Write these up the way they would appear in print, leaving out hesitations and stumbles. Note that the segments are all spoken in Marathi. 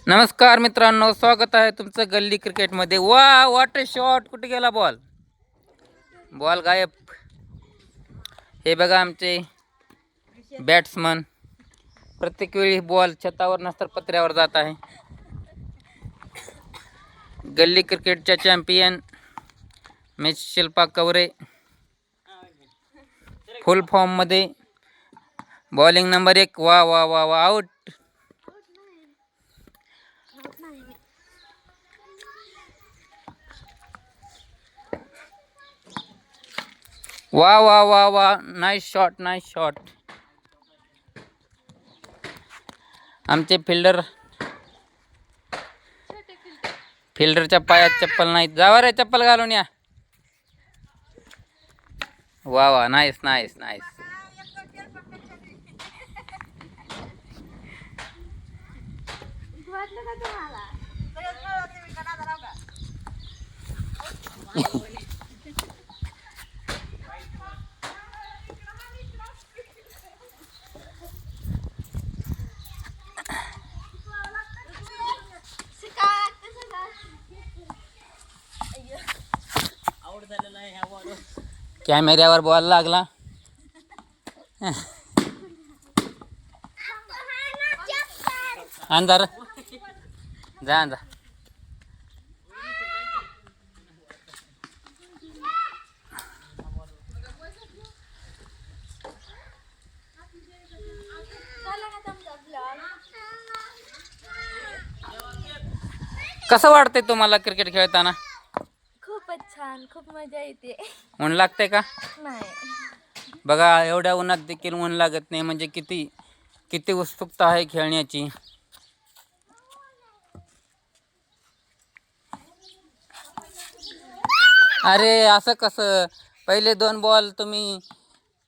नमस्कार मित्रांनो, स्वागत आहे तुमचं गल्ली क्रिकेटमध्ये। वा वॉट अ शॉट! कुठे गेला बॉल? बॉल गायब। हे बघा आमचे बॅट्समन, प्रत्येक वेळी बॉल छतावर नसतर पत्र्यावर जात आहे। गल्ली क्रिकेटच्या champion miss Shilpa Kavare full form मध्ये, बॉलिंग नंबर 1। वा वा वा वा, आउट। वा वा वा वा, नाइस शॉट, नाइस शॉट। आमचे फिल्डरच्या पायात चप्पल नाही, जावा रे चप्पल घालून या। वा वा, नाइस नाइस नाइस। कॅमेऱ्यावर बॉल लागला। अंदर जा अंदर। कसं वाटतंय तुम्हाला क्रिकेट खेळताना? खूपच छान, खूप मजा येते। ऊन लागते का? नाही। बघा, एवढ्या उन्हात देखील ऊन लागत नाही, म्हणजे किती किती उत्सुकता आहे खेळण्याची। अरे असं कसं? पहिले 2 बॉल तुम्ही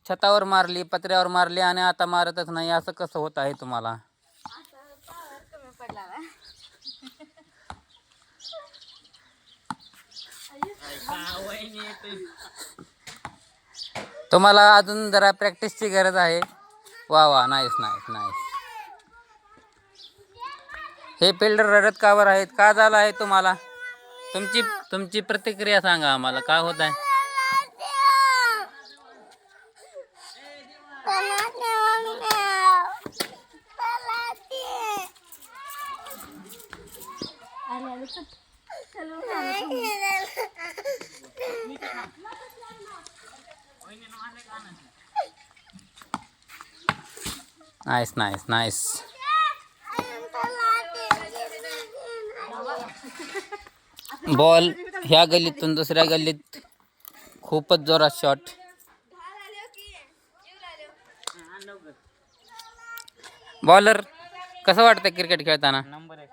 छतावर मारली, पत्र्यावर मारली, आणि आता मारतच नाही, असं कसं होत आहे तुम्हाला? तुम्हाला अजून जरा प्रॅक्टिसची गरज आहे। वा वा, नाईस नाईस नाईस। हे फिल्डर रडत का बरं आहेत? का झालं आहे तुम्हाला? तुमची प्रतिक्रिया सांगा आम्हाला, काय होत आहे? Nice nice nice. बॉल ह्या गल्लीतून दुसऱ्या गल्लीत खूपच जोरात शॉट। बॉलर कसं वाटतं क्रिकेट खेळताना? नंबर 1।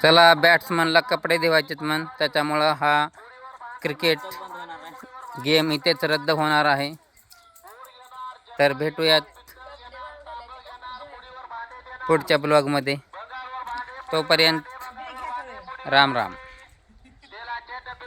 चला, बॅट्समनला कपडे धुवायचेत मन, त्याच्यामुळं हा क्रिकेट गेम इथेच रद्द होणार आहे। तर भेटूयात पुढच्या ब्लॉगमध्ये, तोपर्यंत राम राम।